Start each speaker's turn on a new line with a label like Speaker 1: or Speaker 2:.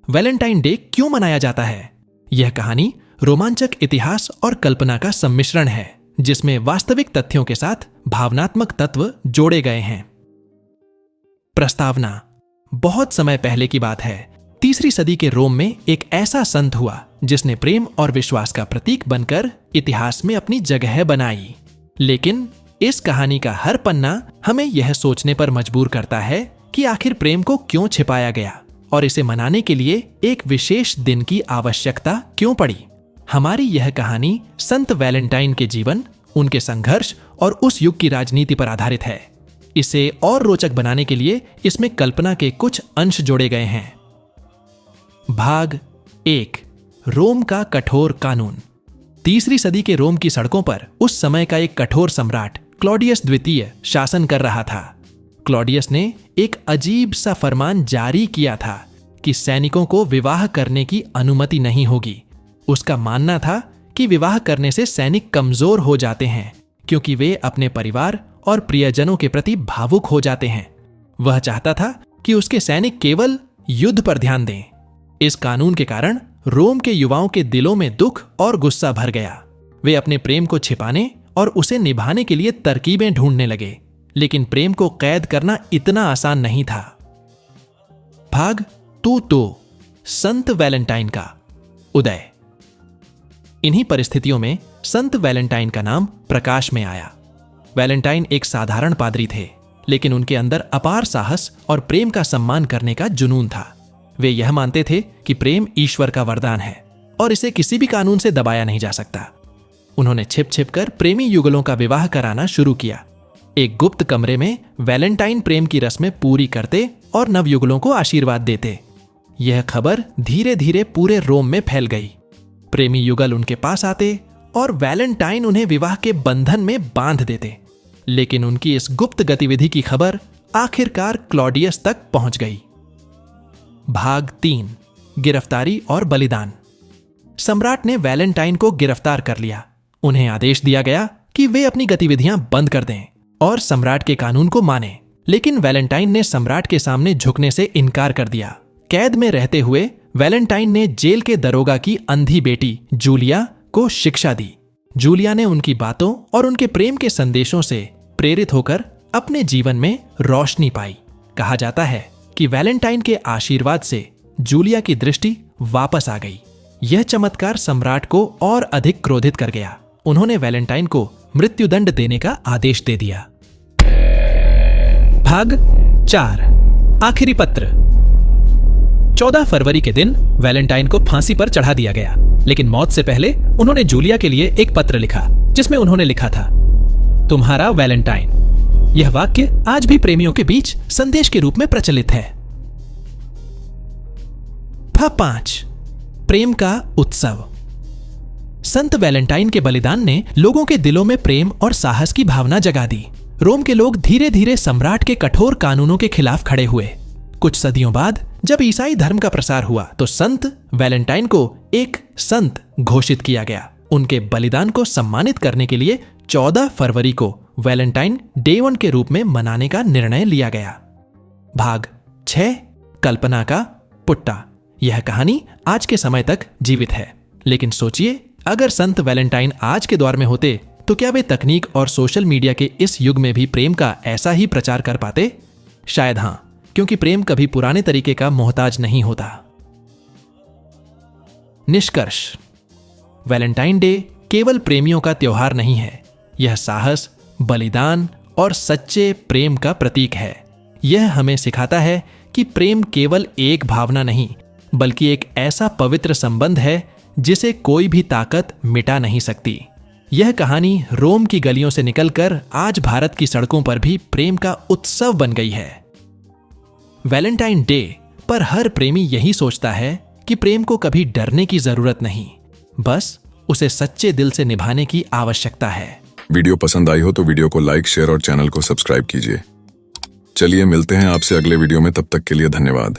Speaker 1: Valentine day क्यों मनाया जाता है? यह कहानी रोमांचक इतिहास और कल्पना का सम्मिश्रण है, जिसमें वास्तविक तथ्यों के साथ भावनात्मक तत्व जोड़े गए हैं। प्रस्तावना। बहुत समय पहले की बात है। 3री सदी के रोम में एक ऐसा संत हुआ जिसने प्रेम और विश्वास का प्रतीक बनकर इतिहास में अपनी जगह बनाई। लेकिन इस कहानी का हर पन्ना हमें यह सोचने पर मजबूर करता है कि आखिर प्रेम को क्यों छिपाया गया और इसे मनाने के लिए एक विशेष दिन की आवश्यकता क्यों पड़ी। हमारी यह कहानी संत वैलेंटाइन के जीवन, उनके संघर्ष और उस युग की राजनीति पर आधारित है। इसे और रोचक बनाने के लिए इसमें कल्पना के कुछ अंश जोड़े गए हैं। भाग 1। रोम का कठोर कानून। 3री सदी के रोम की सड़कों पर उस समय का एक कठोर सम्राट क्लॉडियस द्वितीय शासन कर रहा था। क्लॉडियस ने एक अजीब सा फरमान जारी किया था कि सैनिकों को विवाह करने की अनुमति नहीं होगी। उसका मानना था कि विवाह करने से सैनिक कमजोर हो जाते हैं, क्योंकि वे अपने परिवार और प्रियजनों के प्रति भावुक हो जाते हैं। वह चाहता था कि उसके सैनिक केवल युद्ध पर ध्यान दें। इस कानून के कारण रोम के युवाओं के दिलों में दुख और गुस्सा भर गया। वे अपने प्रेम को छिपाने और उसे निभाने के लिए तरकीबें ढूंढने लगे, लेकिन प्रेम को कैद करना इतना आसान नहीं था। भाग 2। संत वैलेंटाइन का उदय। इन्हीं परिस्थितियों में संत वैलेंटाइन का नाम प्रकाश में आया। वैलेंटाइन एक साधारण पादरी थे, लेकिन उनके अंदर अपार साहस और प्रेम का सम्मान करने का जुनून था। वे यह मानते थे कि प्रेम ईश्वर का वरदान है और इसे किसी भी कानून से दबाया नहीं जा सकता। उन्होंने छिप छिप कर प्रेमी युगलों का विवाह कराना शुरू किया। एक गुप्त कमरे में वैलेंटाइन प्रेम की रस्में पूरी करते और नवयुगलों को आशीर्वाद देते। यह खबर धीरे धीरे पूरे रोम में फैल गई। प्रेमी युगल उनके पास आते और वैलेंटाइन उन्हें विवाह के बंधन में बांध देते। लेकिन उनकी इस गुप्त गतिविधि की खबर आखिरकार क्लॉडियस तक पहुंच गई। भाग 3। गिरफ्तारी और बलिदान। सम्राट ने वैलेंटाइन को गिरफ्तार कर लिया। उन्हें आदेश दिया गया कि वे अपनी गतिविधियां बंद कर दें और सम्राट के कानून को माने। लेकिन वैलेंटाइन ने सम्राट के सामने झुकने से इनकार कर दिया। कैद में रहते हुए वैलेंटाइन ने जेल के दरोगा की अंधी बेटी जूलिया को शिक्षा दी। जूलिया ने उनकी बातों और उनके प्रेम के संदेशों से प्रेरित होकर अपने जीवन में रोशनी पाई। कहा जाता है कि वैलेंटाइन के आशीर्वाद से जूलिया की दृष्टि वापस आ गई। यह चमत्कार सम्राट को और अधिक क्रोधित कर गया। उन्होंने वैलेंटाइन को मृत्युदंड देने का आदेश दे दिया। भाग 4। आखिरी पत्र। 14 फरवरी के दिन वैलेंटाइन को फांसी पर चढ़ा दिया गया, लेकिन मौत से पहले उन्होंने जूलिया के लिए एक पत्र लिखा, जिसमें उन्होंने लिखा था, तुम्हारा वैलेंटाइन। यह वाक्य आज भी प्रेमियों के बीच संदेश के रूप में प्रचलित है। भाग 5। प्रेम का उत्सव। संत वैलेंटाइन के बलिदान ने लोगों के दिलों में प्रेम और साहस की भावना जगा दी। रोम के लोग धीरे धीरे सम्राट के कठोर कानूनों के खिलाफ खड़े हुए। कुछ सदियों बाद जब ईसाई धर्म का प्रसार हुआ तो संत वैलेंटाइन को एक संत घोषित किया गया। उनके बलिदान को सम्मानित करने के लिए 14 फरवरी को वैलेंटाइन डे 1 के रूप में मनाने का निर्णय लिया गया। भाग 6। कल्पना का पुट्टा। यह कहानी आज के समय तक जीवित है, लेकिन सोचिए, अगर संत वैलेंटाइन आज के दौर में होते तो क्या वे तकनीक और सोशल मीडिया के इस युग में भी प्रेम का ऐसा ही प्रचार कर पाते? शायद हां, क्योंकि प्रेम कभी पुराने तरीके का मोहताज नहीं होता। निष्कर्ष। वैलेंटाइन डे केवल प्रेमियों का त्योहार नहीं है। यह साहस, बलिदान और सच्चे प्रेम का प्रतीक है। यह हमें सिखाता है कि प्रेम केवल एक भावना नहीं, बल्कि एक ऐसा पवित्र संबंध है जिसे कोई भी ताकत मिटा नहीं सकती। यह कहानी रोम की गलियों से निकलकर आज भारत की सड़कों पर भी प्रेम का उत्सव बन गई है। वैलेंटाइन डे पर हर प्रेमी यही सोचता है कि प्रेम को कभी डरने की जरूरत नहीं, बस उसे सच्चे दिल से निभाने की आवश्यकता है।
Speaker 2: वीडियो पसंद आई हो तो वीडियो को लाइक, शेयर और चैनल को सब्सक्राइब कीजिए। चलिए मिलते हैं आपसे अगले वीडियो में, तब तक के लिए धन्यवाद।